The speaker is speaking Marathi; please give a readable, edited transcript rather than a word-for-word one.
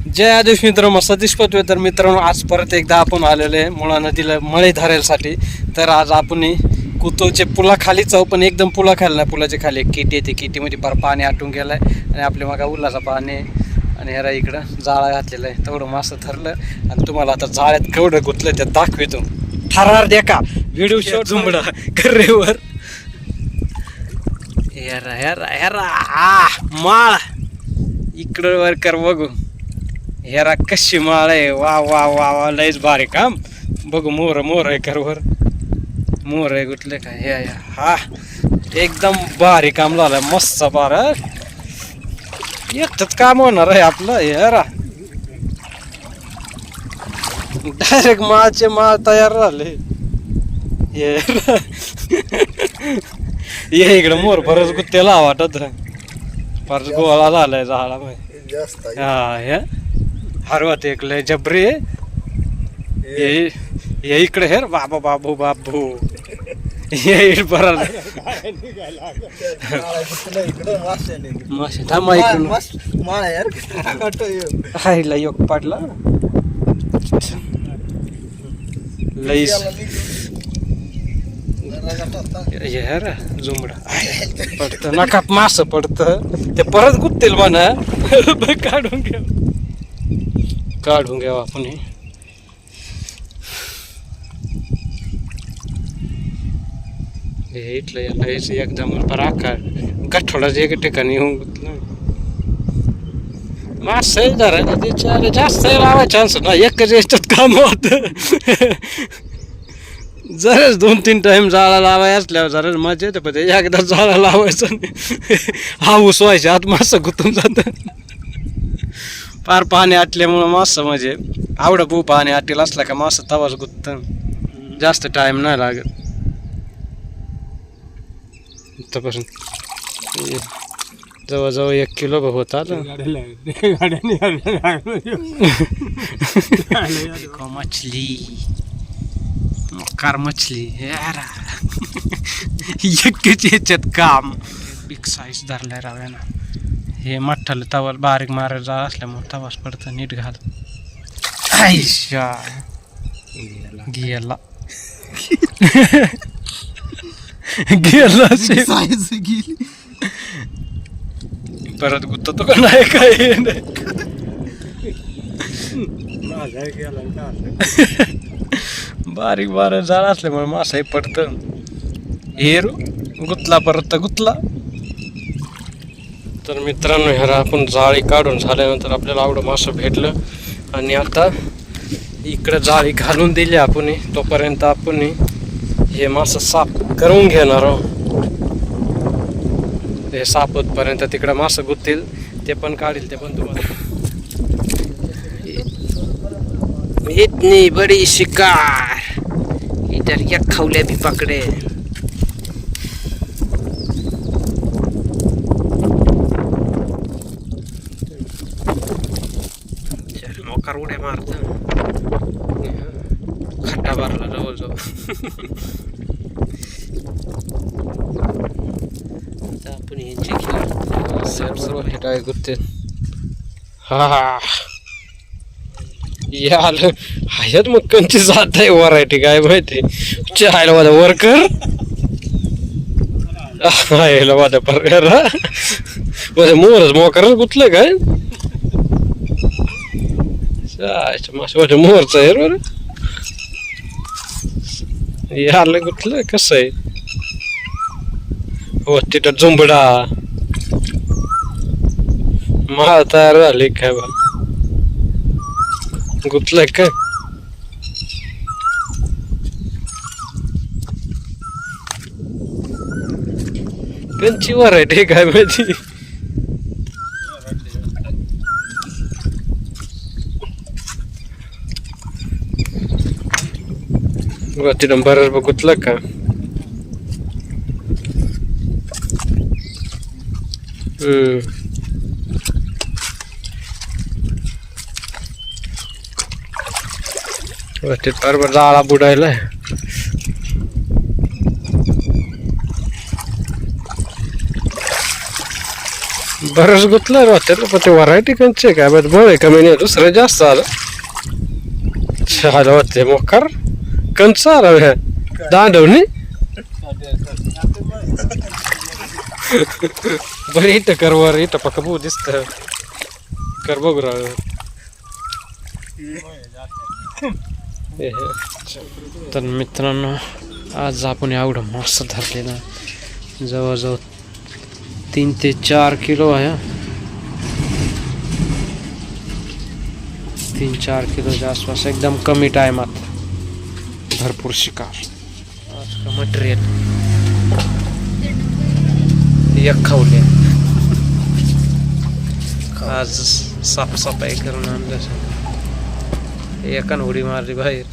जय आदेश मित्रांनो, सतीश पतवे. तर मित्रांनो, आज परत एकदा आपण आलेलो आहे मुळा नदीला मळे धरायसाठी. तर आज आपण कुतोचे पुलाखाली जाऊ, पण एकदम पुलाखाली नाही, पुलाच्या खाली एक किटी येते, किटीमध्ये फार पाणी आटून गेलं आहे आणि आपल्या मागा उल्हासा पाणी आणि ह्याला इकडं जाळा घातलेला आहे. तेवढं मासं धरलं आणि तुम्हाला आता जाळ्यात केवढं गुतलं ते दाखवितो. ठरणार द्या का व्हिडिओ शॉट झुंबडा करेवर हेरा हेरा हेरा माळ इकडं वर कर बघू. हेरा कशी माळ आहे, वा वा वा वा, लयच भारी काम. बघू मोर मोर आहे करवर, मोर आहे गुतले का हे. हा एकदम भारी काम झालं, मस्त बार. एकच काम होणार आहे आपलं. हेरा डायरेक्ट माळचे माळ तयार झाले. ये इकडं मोर परत गुत्त्याला वाटत परत गोळा झालाय झाला. हा हे हरवत एक लय जबरी. ये इकडे हेर बाबा बाबू बाबू ये परत थांबा इकडून योग पाडला लईस हेर झुंबडा पडत नकात मास पडत ते परत गुत्तील म्हणा. काढून घ्यावं आपण. हे इथलं याला एकदम पराकार गठोडाच एक ठिकाणी येऊन गुतलं. मास धरायला त्याच्या जास्त लावायचं चान्स ना, एकच याच्यात काम होत. जराच 2-3 टाइम जाळा लावाय असल्यावर जरा मजा येते, पण एकदा जाळा लावायचं हाऊस व्हायचे आत मासं गुतून जात. फार पाणी आटल्यामुळं मासं म्हणजे आवडं पू पाणी आटेल असला का मासं तवाच गुतत, जास्त टाइम नाही लागत. इथपासून जवळजवळ 1 किलो होत आलं. मछली मकार मछली यारा एकच याच्यात काम. बिग साईज धरलाय राव्या ना. हे मठ्ठाला तवा बारीक मारायला जा असल्यामुळे तवाच पडतं. नीट घाल. आयशा गेला गेला साईज गेली. परत गुततो का नाही काय बारीक बारीक जाळ असल्यामुळे मासाही पडतं. हेरू गुतला परत गुतला. तर मित्रांनो, ह्याला आपण जाळी काढून झाल्यानंतर आपल्याला आवडं मासं भेटलं आणि आता इकडं जाळी घालून दिली आपण. तोपर्यंत आपण हे मासं साफ करून घेणार आहोत. हे साफ होतपर्यंत तिकडं मासं गुततील, ते पण काढील, ते पण तुम्हाला. इतनी बड़ी शिकार इधर क्या खवले भी पकड़े. मोकार उड्या मारत खड्डा भरला जवळजवळ. आपण यांची खेळ काय गुत्ते. हा याला हयात मग कंची जात आहे. व्हरायटी काय माहिती चायला वादा वर्कर हायला वादा प्रकार मोरच मोकारच गुतलं काय मास मोरच आहे बरं. याला गुतलं कसं आहे. हो तिथं झुंबडा माळ तयार झाली काय बा. गुतलंय काय कंची व्हरायटी काय माहिती. तिथं बरं गुतलं का. बरोबर जाळा बुडायला. बरंच गुतलं राहते पण ते व्हरायटी कंचे काय बरं बळ आहे कमी नाही दुसरं जास्त आलं झालं होते मोकार कंच आलं दांडवणी बरं इथं कर वर इथं पक्क बघू दिसत कर बघू राव तर मित्रांनो आज आपण एवढं मस्त धरलेलं जवळजवळ 3 ते 4 किलो आहे 3-4 किलोच्या आसपास एकदम कमी टायमात भरपूर शिकार आज का मटेरियल एक खावले आज साफसफाई करून आणलं एकान उडी मारली बाहेर